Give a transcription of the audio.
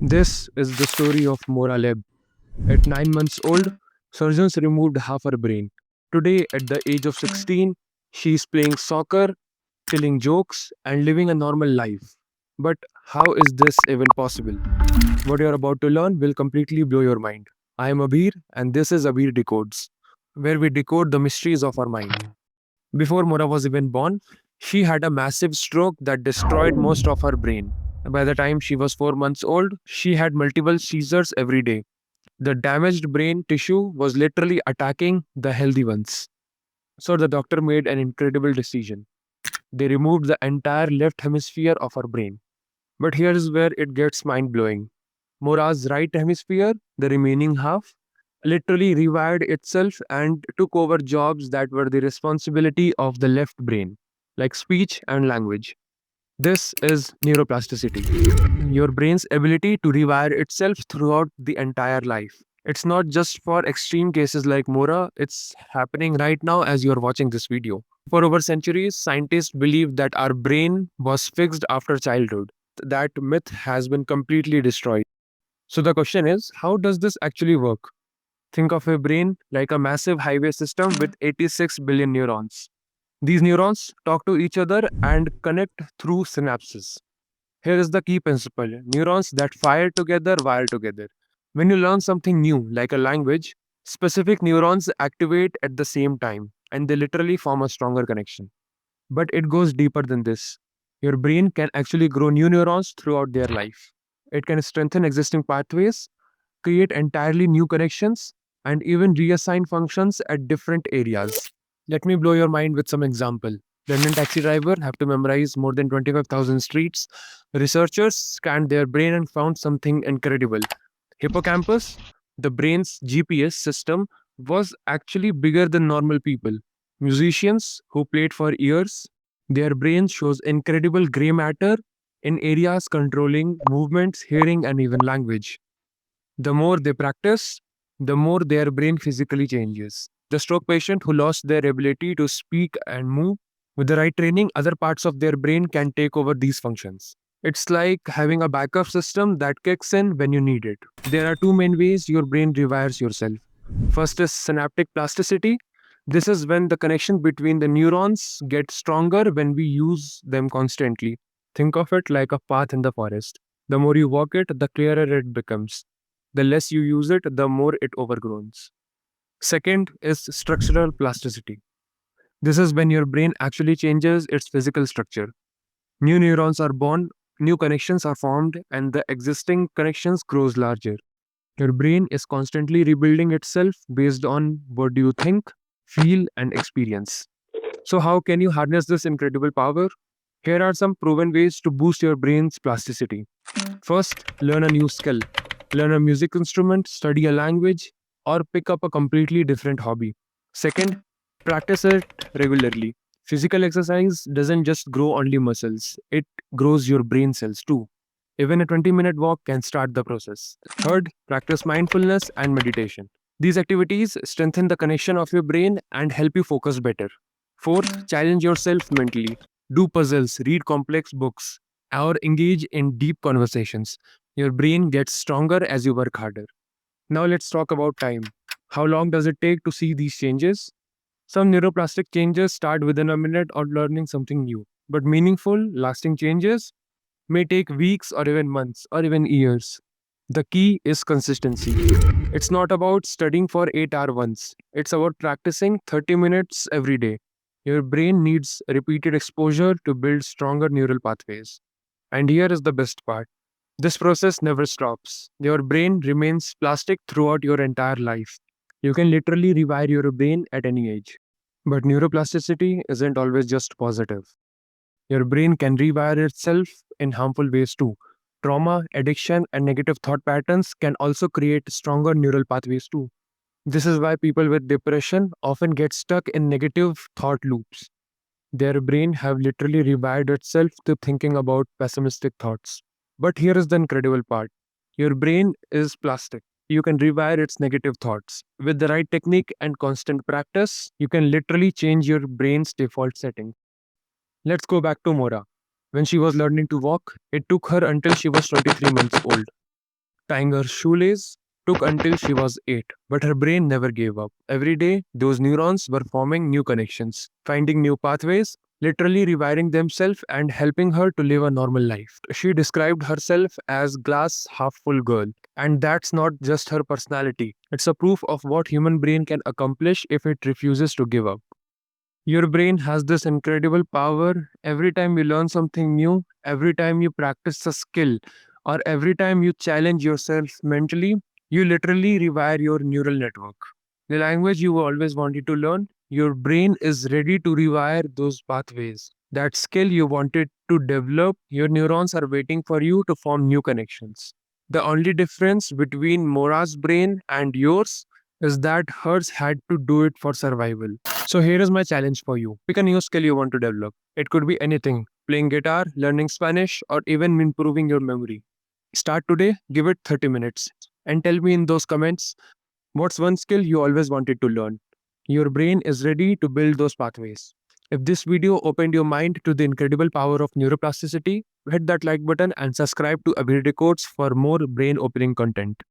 This is the story of Mora Leb. At 9 months old, surgeons removed half her brain. Today, at the age of 16, she is playing soccer, telling jokes, and living a normal life. But how is this even possible? What you are about to learn will completely blow your mind. I am Abir, and this is Abir Decodes, where we decode the mysteries of our mind. Before Mora was even born, she had a massive stroke that destroyed most of her brain. By the time she was 4 months old, she had multiple seizures every day. The damaged brain tissue was literally attacking the healthy ones. So the doctor made an incredible decision. They removed the entire left hemisphere of her brain. But here's where it gets mind blowing. Mora's right hemisphere, the remaining half, literally rewired itself and took over jobs that were the responsibility of the left brain, like speech and language. This is neuroplasticity, your brain's ability to rewire itself throughout the entire life. It's not just for extreme cases like Mora, it's happening right now as you're watching this video. For over centuries, scientists believed that our brain was fixed after childhood. That myth has been completely destroyed. So the question is, how does this actually work? Think of a brain like a massive highway system with 86 billion neurons. These neurons talk to each other and connect through synapses. Here is the key principle: neurons that fire together wire together. When you learn something new, like a language, specific neurons activate at the same time and they literally form a stronger connection. But it goes deeper than this. Your brain can actually grow new neurons throughout their life. It can strengthen existing pathways, create entirely new connections, and even reassign functions at different areas. Let me blow your mind with some example. London taxi driver have to memorize more than 25,000 streets. Researchers scanned their brain and found something incredible. Hippocampus, the brain's GPS system, was actually bigger than normal people. Musicians who played for years, their brain shows incredible gray matter in areas controlling movements, hearing, and even language. The more they practice, the more their brain physically changes. The stroke patient who lost their ability to speak and move, with the right training, other parts of their brain can take over these functions. It's like having a backup system that kicks in when you need it. There are two main ways your brain rewires yourself. First is synaptic plasticity. This is when the connection between the neurons gets stronger when we use them constantly. Think of it like a path in the forest. The more you walk it, the clearer it becomes. The less you use it, the more it overgrows. Second is structural plasticity. This is when your brain actually changes its physical structure. New neurons are born, new connections are formed, and the existing connections grows larger. Your brain is constantly rebuilding itself based on what do you think, feel, and experience. So how can you harness this incredible power? Here are some proven ways to boost your brain's plasticity. First, learn a new skill. Learn a music instrument, study a language, or pick up a completely different hobby. Second, practice it regularly. Physical exercise doesn't just grow only muscles, it grows your brain cells too. Even a 20-minute walk can start the process. Third, practice mindfulness and meditation. These activities strengthen the connection of your brain and help you focus better. Fourth, challenge yourself mentally. Do puzzles, read complex books, or engage in deep conversations. Your brain gets stronger as you work harder. Now let's talk about time. How long does it take to see these changes? Some neuroplastic changes start within a minute or learning something new, but meaningful, lasting changes may take weeks or even months or even years. The key is consistency. It's not about studying for 8 hours once, it's about practicing 30 minutes every day. Your brain needs repeated exposure to build stronger neural pathways. And here is the best part: this process never stops. Your brain remains plastic throughout your entire life. You can literally rewire your brain at any age. But neuroplasticity isn't always just positive. Your brain can rewire itself in harmful ways too. Trauma, addiction, and negative thought patterns can also create stronger neural pathways too. This is why people with depression often get stuck in negative thought loops. Their brain have literally rewired itself to thinking about pessimistic thoughts. But here is the incredible part. Your brain is plastic. You can rewire its negative thoughts. With the right technique and constant practice, you can literally change your brain's default setting. Let's go back to Mora. When she was learning to walk, it took her until she was 23 months old. tying her shoelace took until she was 8, but her brain never gave up. Every day, those neurons were forming new connections, finding new pathways, literally rewiring themselves and helping her to live a normal life. She described herself as glass half full girl, and that's not just her personality. It's a proof of what human brain can accomplish if it refuses to give up. Your brain has this incredible power. Every time you learn something new, every time you practice a skill, or every time you challenge yourself mentally, you literally rewire your neural network. The language you always wanted to learn, your brain is ready to rewire those pathways. That skill you wanted to develop, your neurons are waiting for you to form new connections. The only difference between Mora's brain and yours is that hers had to do it for survival. So here is my challenge for you. Pick a new skill you want to develop. It could be anything: playing guitar, learning Spanish, or even improving your memory. Start today, give it 30 minutes, and tell me in those comments what's one skill you always wanted to learn. Your brain is ready to build those pathways. If this video opened your mind to the incredible power of neuroplasticity, hit that like button and subscribe to Ability Codes for more brain opening content.